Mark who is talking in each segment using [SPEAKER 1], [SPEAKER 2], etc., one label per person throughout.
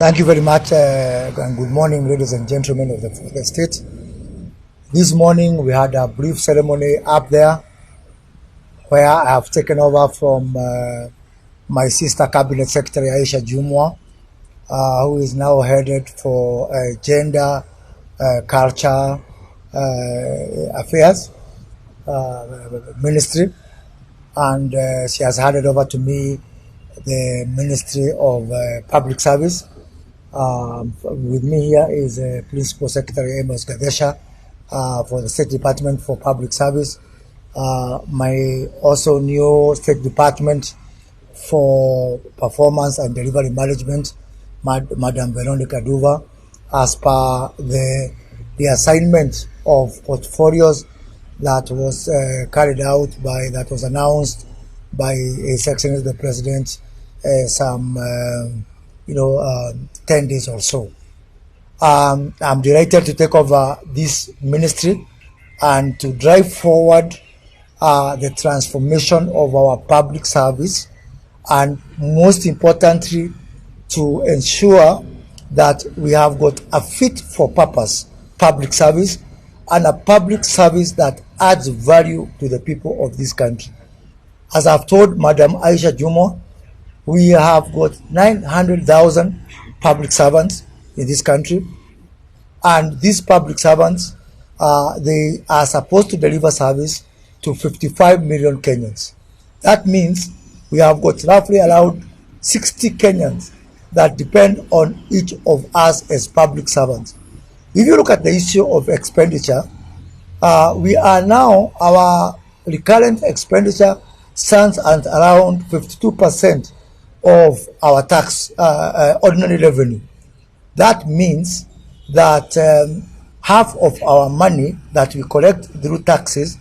[SPEAKER 1] Thank you very much, and good morning, ladies and gentlemen of the state. This morning we had a brief ceremony up there where I have taken over from my sister Cabinet Secretary Aisha Jumwa, who is now headed for gender, culture affairs ministry, and she has handed over to me the Ministry of Public Service. With me here is Principal Secretary Amos Gadesha for the State Department for Public Service. My also new State Department for Performance and Delivery Management, Madam Veronica Duva, as per the assignment of portfolios that was carried out that was announced by His Excellency the President some 10 days or so. I'm delighted to take over this ministry and to drive forward the transformation of our public service, and most importantly, to ensure that we have got a fit for purpose public service and a public service that adds value to the people of this country. As I've told Madam Aisha Jumo, we have got 900,000 public servants in this country, and these public servants, they are supposed to deliver service to 55 million Kenyans. That means we have got roughly around 60 Kenyans that depend on each of us as public servants. If you look at the issue of expenditure, we are now, our recurrent expenditure stands at around 52% of our tax ordinary revenue. That means that half of our money that we collect through taxes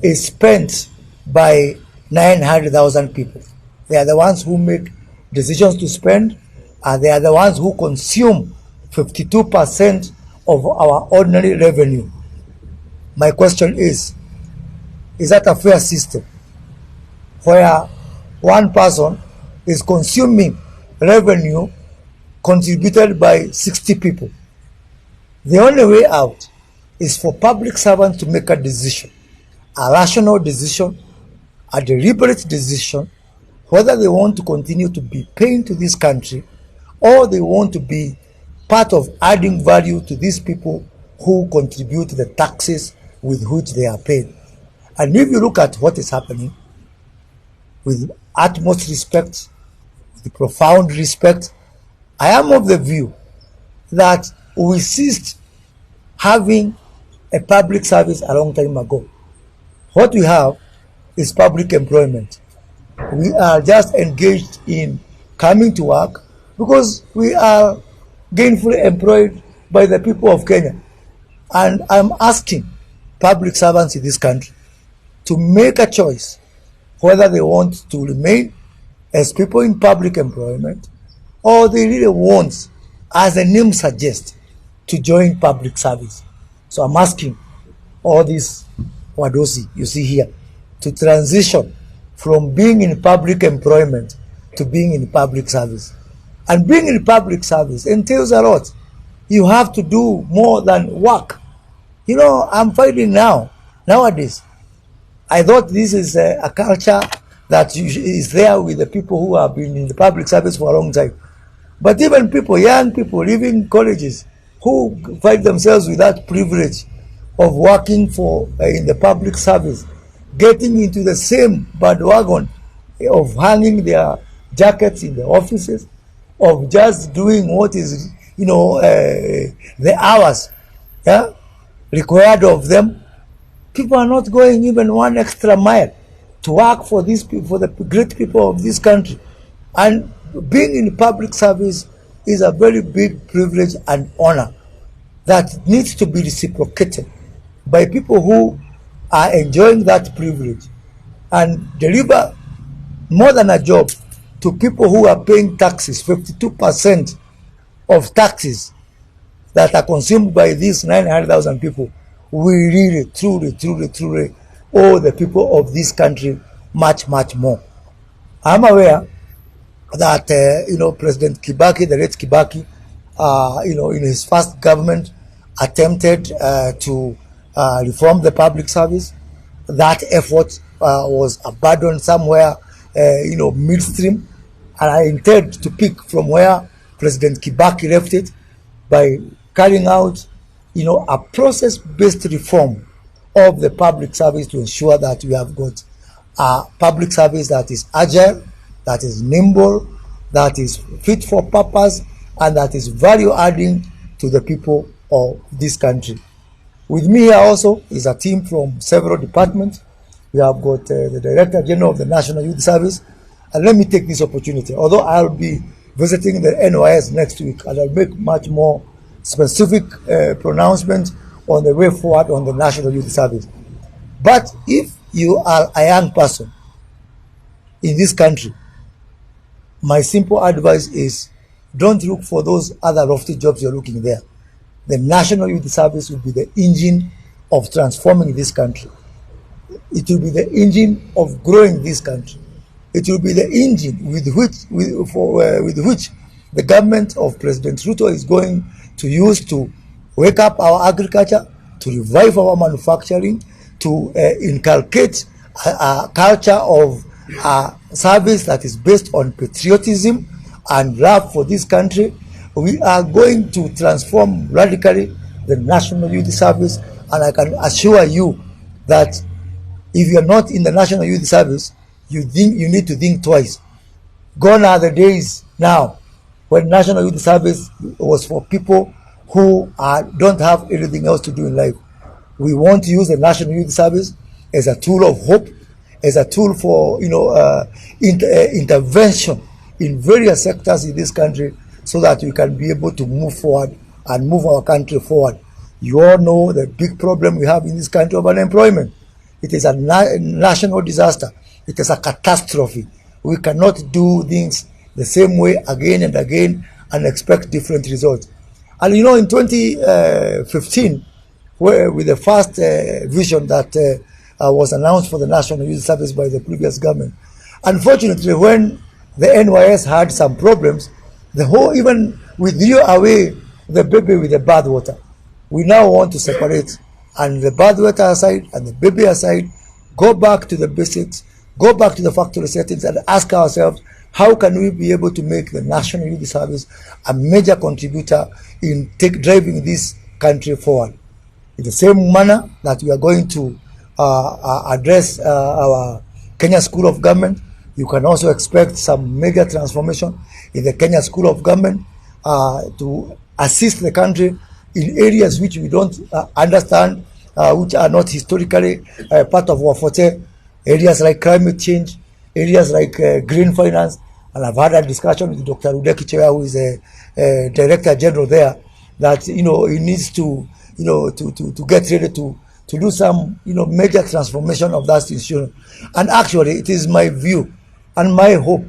[SPEAKER 1] is spent by 900,000 people. They are the ones who make decisions to spend, and they are the ones who consume 52% of our ordinary revenue. My question is that a fair system where one person is consuming revenue contributed by 60 people? The only way out is for public servants to make a decision, a rational decision, a deliberate decision, whether they want to continue to be paying to this country or they want to be part of adding value to these people who contribute to the taxes with which they are paid. And if you look at what is happening, with utmost respect, with profound respect, I am of the view that we ceased having a public service a long time ago. What we have is public employment. We are just engaged in coming to work because we are gainfully employed by the people of Kenya. And I'm asking public servants in this country to make a choice whether they want to remain as people in public employment or they really want, as the name suggests, to join public service. So I'm asking all these Wadosi you see here to transition from being in public employment to being in public service. And being in public service entails a lot. You have to do more than work. I'm finding nowadays, I thought this is a culture that is there with the people who have been in the public service for a long time. But even people, young people leaving colleges, who find themselves with that privilege of working in the public service, getting into the same bandwagon of hanging their jackets in the offices, of just doing what is, the hours required of them. People are not going even one extra mile to work for these people, for the great people of this country. And being in public service is a very big privilege and honor that needs to be reciprocated by people who are enjoying that privilege and deliver more than a job to people who are paying taxes. 52% of taxes that are consumed by these 900,000 people. We really, truly owe the people of this country much, much more. I'm aware that, President Kibaki, the late Kibaki, in his first government, attempted to reform the public service. That effort was abandoned somewhere, midstream. And I intend to pick from where President Kibaki left it by carrying out, a process-based reform of the public service to ensure that we have got a public service that is agile, that is nimble, that is fit for purpose, and that is value-adding to the people of this country. With me here also is a team from several departments. We have got the Director General of the National Youth Service. And let me take this opportunity, although I'll be visiting the NYS next week, and I'll make much more specific pronouncements on the way forward on the National Youth Service. But if you are a young person in this country, my simple advice is don't look for those other lofty jobs you're looking there. The National Youth Service will be the engine of transforming this country. It will be the engine of growing this country. It will be the engine with which the government of President Ruto is going to use to wake up our agriculture, to revive our manufacturing, to inculcate a culture of service that is based on patriotism and love for this country. We are going to transform radically the National Youth Service, and I can assure you that if you are not in the National Youth Service, you need to think twice. Gone are the days now when National Youth Service was for people who don't have anything else to do in life. We want to use the National Youth Service as a tool of hope, as a tool for intervention in various sectors in this country, so that we can be able to move forward and move our country forward. You all know the big problem we have in this country of unemployment. It is a national disaster. It is a catastrophe. We cannot do things the same way again and again and expect different results. And in 2015, with the first vision that was announced for the National Youth Service by the previous government, unfortunately, when the NYS had some problems, even withdrew away the baby with the bathwater. We now want to separate, and the bathwater aside and the baby aside, go back to the basics, go back to the factory settings, and ask ourselves, how can we be able to make the National Youth Service a major contributor in driving this country forward? In the same manner that we are going to address our Kenya School of Government, you can also expect some major transformation in the Kenya School of Government to assist the country in areas which we don't understand, which are not historically part of our forte, areas like climate change, areas like green finance. And I've had a discussion with Dr. Udeki Chewa, who is a Director General there, that he needs to get ready to do some major transformation of that institution. And actually, it is my view and my hope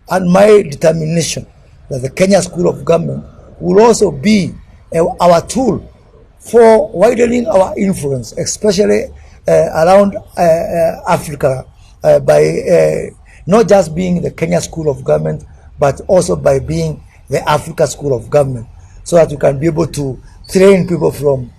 [SPEAKER 1] and my determination that the Kenya School of Government will also be our tool for widening our influence, especially around Africa, by not just being the Kenya School of Government, but also by being the Africa School of Government, so that you can be able to train people from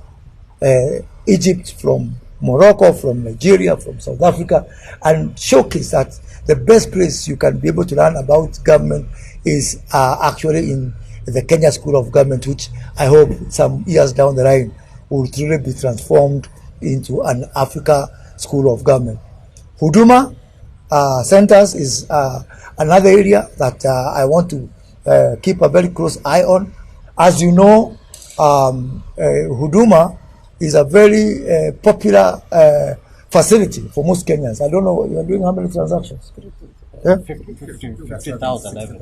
[SPEAKER 1] Egypt, from Morocco, from Nigeria, from South Africa, and showcase that the best place you can be able to learn about government is actually in the Kenya School of Government, which I hope some years down the line will truly be transformed into an Africa School of Government. Huduma centers is another area that I want to keep a very close eye on. As you know, Huduma is a very popular facility for most Kenyans. I don't know, you are doing how many transactions?
[SPEAKER 2] 50,000 every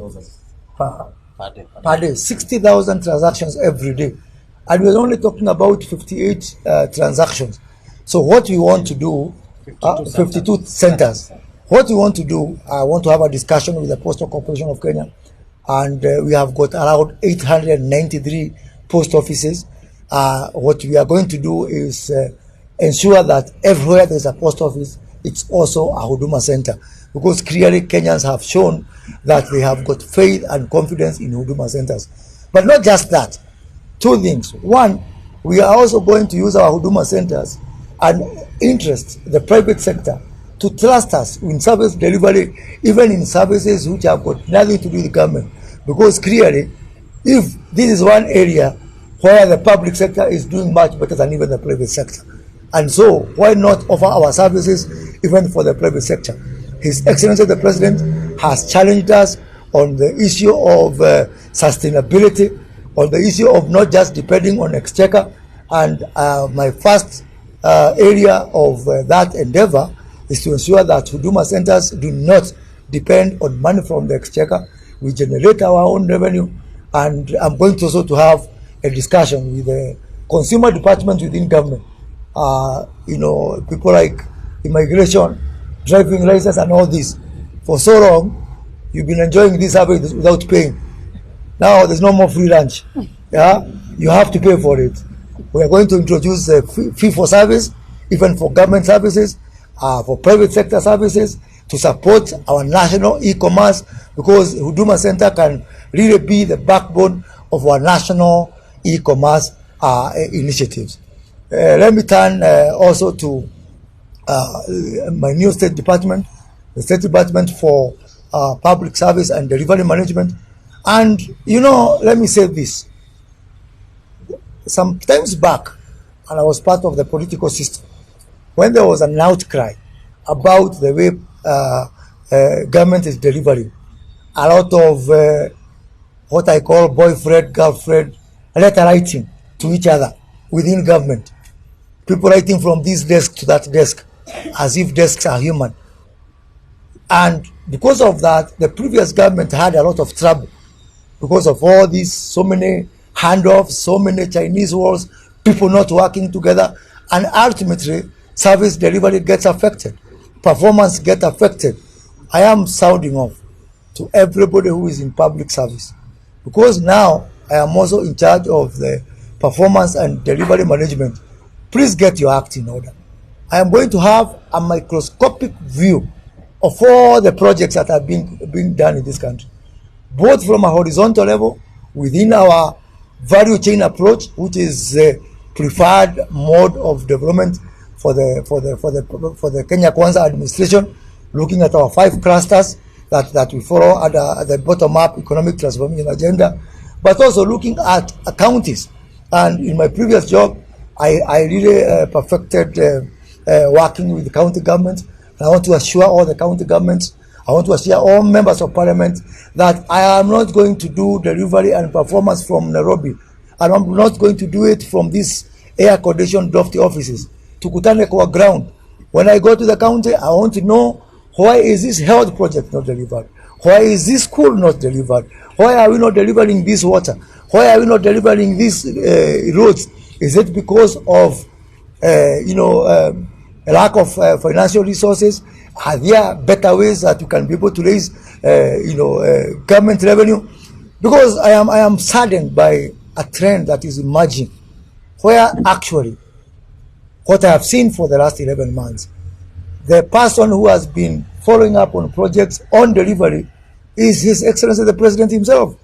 [SPEAKER 1] per day. 60,000 transactions every day. And we're only talking about 58 transactions. So what we want to do, 52 centers. What we want to do, I want to have a discussion with the Postal Corporation of Kenya, and we have got around 893 post offices. What we are going to do is ensure that everywhere there's a post office, it's also a Huduma center, because clearly Kenyans have shown that they have got faith and confidence in Huduma centers. But not just that, two things. One, we are also going to use our Huduma centers and interest the private sector to trust us in service delivery, even in services which have got nothing to do with the government. Because clearly, if this is one area where the public sector is doing much better than even the private sector, and so why not offer our services even for the private sector? His Excellency the President has challenged us on the issue of sustainability, on the issue of not just depending on exchequer, and my first area of that endeavor is to ensure that Huduma centers do not depend on money from the exchequer. We generate our own revenue, and I'm going to also to have a discussion with the consumer department within government. People like immigration, driving license, and all this. For so long, you've been enjoying this service without paying. Now there's no more free lunch. Yeah, you have to pay for it. We are going to introduce a fee for service, even for government services, for private sector services, to support our national e-commerce, because Huduma Center can really be the backbone of our national e-commerce initiatives. Let me turn also to my new state department, the State Department for Public Service and Delivery Management. And, let me say this. Some times back, and I was part of the political system, when there was an outcry about the way government is delivering, a lot of what I call boyfriend, girlfriend, letter writing to each other within government. People writing from this desk to that desk, as if desks are human. And because of that, the previous government had a lot of trouble because of all these, so many handoffs, so many Chinese walls, people not working together, and ultimately service delivery gets affected, performance gets affected. I am sounding off to everybody who is in public service, because now I am also in charge of the performance and delivery management. Please get your act in order. I am going to have a microscopic view of all the projects that are being done in this country, both from a horizontal level within our value chain approach, which is the preferred mode of development for the Kenya Kwanza administration, looking at our 5 clusters that we follow at the bottom-up economic transformation agenda, but also looking at counties. And in my previous job, I really perfected working with the county government. And I want to assure all the county governments, I want to assure all members of parliament that I am not going to do delivery and performance from Nairobi. And I'm not going to do it from these air-conditioned lofty offices. Tukutane kwa ground. When I go to the county, I want to know, why is this health project not delivered? Why is this school not delivered? Why are we not delivering this water? Why are we not delivering these roads? Is it because of a lack of financial resources? Are there better ways that you can be able to raise government revenue? Because I am saddened by a trend that is emerging, where actually what I have seen for the last 11 months, the person who has been following up on projects on delivery is His Excellency the President himself.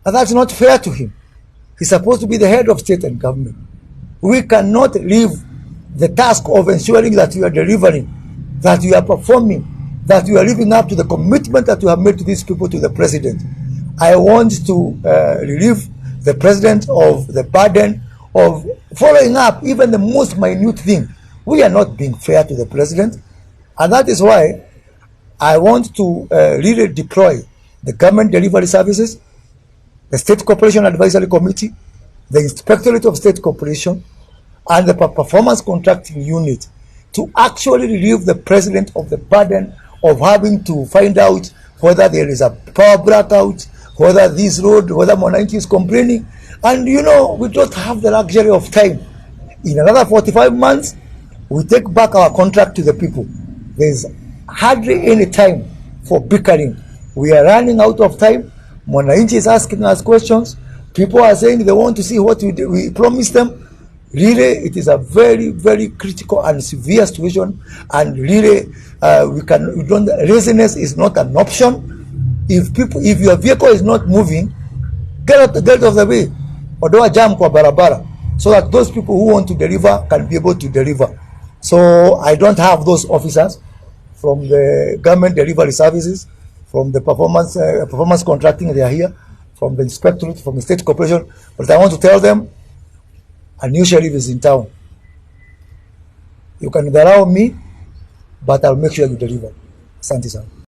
[SPEAKER 1] And that's not fair to him. He's supposed to be the head of state and government. We cannot leave the task of ensuring that you are delivering, that you are performing, that you are living up to the commitment that you have made to these people, to the President. I want to relieve the President of the burden of following up even the most minute thing. We are not being fair to the President, and that is why I want to really deploy the government delivery services, the State Corporation Advisory Committee, the Inspectorate of State Corporation, and the Performance Contracting Unit to actually relieve the President of the burden of having to find out whether there is a power blackout, whether this road, whether Mwananchi is complaining. And we don't have the luxury of time. In another 45 months, we take back our contract to the people. There's hardly any time for bickering. We are running out of time. Mwananchi is asking us questions. People are saying they want to see what we promised them. Really, it is a very, very critical and severe situation. And really, laziness is not an option. If your vehicle is not moving, get out of the way. ondoa jam kwa barabara, so that those people who want to deliver can be able to deliver. So I don't have those officers from the government delivery services, from the performance contracting. They are here, from the inspectorate, from the state corporation. But I want to tell them, a new sheriff is in town. You can allow me, but I'll make sure you deliver. Asante sana.